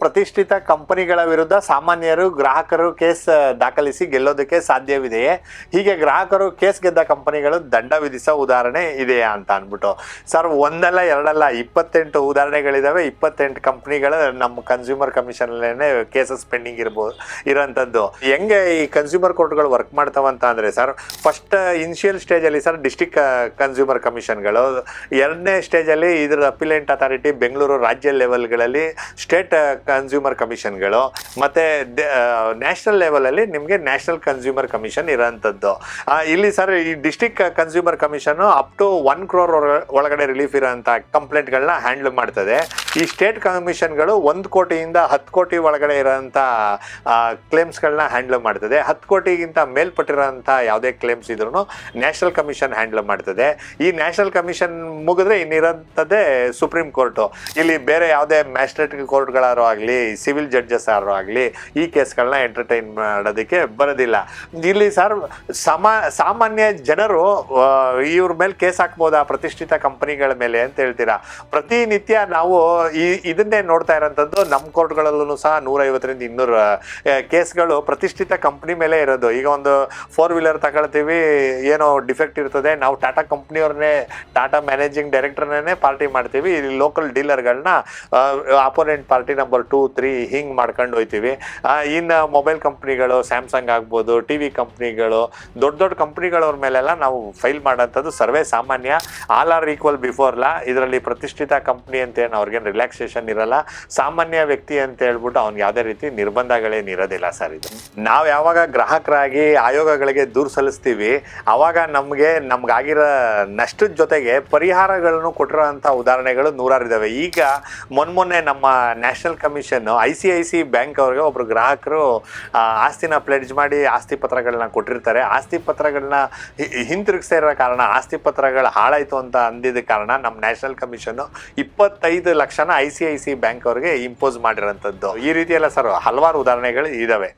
ಪ್ರತಿಷ್ಠಿತ ಕಂಪನಿಗಳ ವಿರುದ್ಧ ಸಾಮಾನ್ಯರು ಗ್ರಾಹಕರು ಕೇಸ್ ದಾಖಲಿಸಿ ಗೆಲ್ಲೋದಕ್ಕೆ ಸಾಧ್ಯವಿದೆಯೇ? ಹೀಗೆ ಗ್ರಾಹಕರು ಕೇಸ್ ಗೆದ್ದ ಕಂಪನಿಗಳು ದಂಡ ವಿಧಿಸೋ ಉದಾಹರಣೆ ಇದೆಯಾ ಅಂತ ಅಂದ್ಬಿಟ್ಟು. ಸರ್, ಒಂದಲ್ಲ ಎರಡಲ್ಲ 28 ಉದಾಹರಣೆಗಳಿದಾವೆ. 28 ಕಂಪ್ನಿಗಳು ನಮ್ಮ ಕನ್ಸ್ಯೂಮರ್ ಕಮಿಷನ್ಲೇನೆ ಕೇಸಸ್ ಪೆಂಡಿಂಗ್ ಇರೋಂಥದ್ದು. ಹೆಂಗೆ ಈ ಕನ್ಸ್ಯೂಮರ್ ಕೋರ್ಟ್ಗಳು ವರ್ಕ್ ಮಾಡ್ತಾವಂತ ಅಂದರೆ ಸರ್, ಫಸ್ಟ್ ಇನಿಷಿಯಲ್ ಸ್ಟೇಜಲ್ಲಿ ಸರ್ ಡಿಸ್ಟಿಕ್ ಕನ್ಸ್ಯೂಮರ್ ಕಮಿಷನ್ಗಳು, ಎರಡನೇ ಸ್ಟೇಜಲ್ಲಿ ಇದರ ಅಪಿಲೆಂಟ್ ಅಥಾರಿಟಿ ಬೆಂಗಳೂರು ರಾಜ್ಯ ಲೆವೆಲ್ಗಳಲ್ಲಿ ಸ್ಟೇಟ್ ಕನ್ಸ್ಯೂಮರ್ ಕಮಿಷನ್ಗಳು, ಮತ್ತು ನ್ಯಾಷನಲ್ ಲೆವೆಲಲ್ಲಿ ನಿಮಗೆ ನ್ಯಾಷನಲ್ ಕನ್ಸ್ಯೂಮರ್ ಕಮಿಷನ್ ಇರೋಂಥದ್ದು. ಇಲ್ಲಿ ಸರ್ ಈ district consumer commission up to 1 crore ಒಳಗಡೆ ರಿಲೀಫ್ ಇರೋಂಥ ಕಂಪ್ಲೇಂಟ್ಗಳನ್ನ ಹ್ಯಾಂಡಲ್ ಮಾಡ್ತದೆ. ಈ ಸ್ಟೇಟ್ ಕಮಿಷನ್ಗಳು 1 ಕೋಟಿಯಿಂದ 10 ಕೋಟಿ ಒಳಗಡೆ ಇರೋಂಥ ಕ್ಲೇಮ್ಸ್ಗಳನ್ನ ಹ್ಯಾಂಡಲ್ ಮಾಡ್ತದೆ. 10 ಕೋಟಿಗಿಂತ ಮೇಲ್ಪಟ್ಟಿರೋಂಥ ಯಾವುದೇ ಕ್ಲೇಮ್ಸ್ ಇದ್ರೂ ನ್ಯಾಷನಲ್ ಕಮಿಷನ್ ಹ್ಯಾಂಡಲ್ ಮಾಡ್ತದೆ. ಈ ನ್ಯಾಷನಲ್ ಕಮಿಷನ್ ಮುಗಿದ್ರೆ ಇನ್ನಿರೋಂಥದ್ದೇ ಸುಪ್ರೀಂ ಕೋರ್ಟು. ಇಲ್ಲಿ ಬೇರೆ ಯಾವುದೇ ಮ್ಯಾಜಿಸ್ಟ್ರೇಟ್ ಕೋರ್ಟ್ಗಳಾರು ಆಗಲಿ, ಸಿವಿಲ್ ಜಡ್ಜಸ್ ಯಾರು ಆಗಲಿ ಈ ಕೇಸ್ಗಳನ್ನ ಎಂಟರ್ಟೈನ್ ಮಾಡೋದಕ್ಕೆ ಬರೋದಿಲ್ಲ. ಇಲ್ಲಿ ಸರ್ ಸಾಮಾನ್ಯ ಜನರು ಇವ್ರ ಮೇಲೆ ಕೇಸ್ ಹಾಕ್ಬೋದಾ ಪ್ರತಿಷ್ಠಿತ ಕಂಪನಿಗಳ ಮೇಲೆ ಅಂತ ಹೇಳ್ತೀರಾ. ಪ್ರತಿನಿತ್ಯ ನಾವು ಇದನ್ನೇ ನೋಡ್ತಾ ಇರೋಂಥದ್ದು. ನಮ್ಮ ಕೋರ್ಟ್ಗಳಲ್ಲೂ ಸಹ 150ರಿಂದ 200 ಕೇಸ್ಗಳು ಪ್ರತಿಷ್ಠಿತ ಕಂಪ್ನಿ ಮೇಲೆ ಇರೋದು. ಈಗ ಒಂದು 4 ವೀಲರ್ ತಗೊಳ್ತೀವಿ, ಏನೋ ಡಿಫೆಕ್ಟ್ ಇರ್ತದೆ, ನಾವು ಟಾಟಾ ಕಂಪ್ನಿಯವ್ರನ್ನೇ, ಟಾಟಾ ಮ್ಯಾನೇಜಿಂಗ್ ಡೈರೆಕ್ಟರ್ನೇ ಪಾರ್ಟಿ ಮಾಡ್ತೀವಿ. ಇಲ್ಲಿ ಲೋಕಲ್ ಡೀಲರ್ಗಳನ್ನ ಅಪೋನೆಂಟ್ ಪಾರ್ಟಿ ನಂಬರ್ 2, 3 ಹಿಂಗೆ ಮಾಡ್ಕೊಂಡು ಹೋಗ್ತೀವಿ. ಇನ್ನು ಮೊಬೈಲ್ ಕಂಪ್ನಿಗಳು, ಸ್ಯಾಮ್ಸಂಗ್ ಆಗ್ಬೋದು, ಟಿ ವಿ ಕಂಪ್ನಿಗಳು, ದೊಡ್ಡ ಕಂಪ್ನಿಗಳವ್ರ ಮೇಲೆಲ್ಲ ನಾವು ಫೈಲ್ ಮಾಡೋಂಥದ್ದು ಸರ್ವೇ ಸಾಮಾನ್ಯ. All are equal before law. ಇದರಲ್ಲಿ ಪ್ರತಿಷ್ಠಿತ ಕಂಪ್ನಿ ಅಂತೇನು ಅವ್ರಿಗೇನು ರಿಲ್ಯಾಕ್ಸೇಷನ್ ಇರಲ್ಲ. ಸಾಮಾನ್ಯ ವ್ಯಕ್ತಿ ಅಂತ ಹೇಳ್ಬಿಟ್ಟು ಅವ್ನಿಗೆ ಯಾವುದೇ ರೀತಿ ನಿರ್ಬಂಧಗಳೇನಿರೋದಿಲ್ಲ ಸರ್. ಇದು ನಾವು ಯಾವಾಗ ಗ್ರಾಹಕರಾಗಿ ಆಯೋಗಗಳಿಗೆ ದೂರು ಸಲ್ಲಿಸ್ತೀವಿ, ಆವಾಗ ನಮ್ಗಾಗಿರೋ ನಷ್ಟದ ಜೊತೆಗೆ ಪರಿಹಾರಗಳನ್ನು ಕೊಟ್ಟಿರೋಂಥ ಉದಾಹರಣೆಗಳು 100 ಇದ್ದಾವೆ. ಈಗ ಮೊನ್ನೆ ನಮ್ಮ ನ್ಯಾಷನಲ್ ಕಮಿಷನ್ ICICI ಬ್ಯಾಂಕ್ ಅವ್ರಿಗೆ ಒಬ್ಬರು ಗ್ರಾಹಕರು ಆಸ್ತಿನ ಪ್ಲೆಡ್ಜ್ ಮಾಡಿ ಆಸ್ತಿ ಪತ್ರಗಳನ್ನ ಕೊಟ್ಟಿರ್ತಾರೆ. ಆಸ್ತಿ ಪತ್ರಗಳನ್ನ ಹಿಂತಿರುಗಿಸ್ತಾ ಇರೋ ಕಾರಣ, ಆಸ್ತಿ ಪತ್ರಗಳು ಹಾಳಾಯಿತು ಅಂತ ಅಂದಿದ್ದ ಕಾರಣ ನಮ್ಮ ನ್ಯಾಷನಲ್ ಕಮಿಷನ್ 25 ಲಕ್ಷನ ICICI ಬ್ಯಾಂಕ್ ಅವ್ರಿಗೆ ಇಂಪೋಸ್ ಮಾಡಿರೋಂಥದ್ದು. ಈ ರೀತಿ ಎಲ್ಲ ಸರ್ ಹಲವಾರು ಉದಾಹರಣೆಗಳು ಇದ್ದಾವೆ.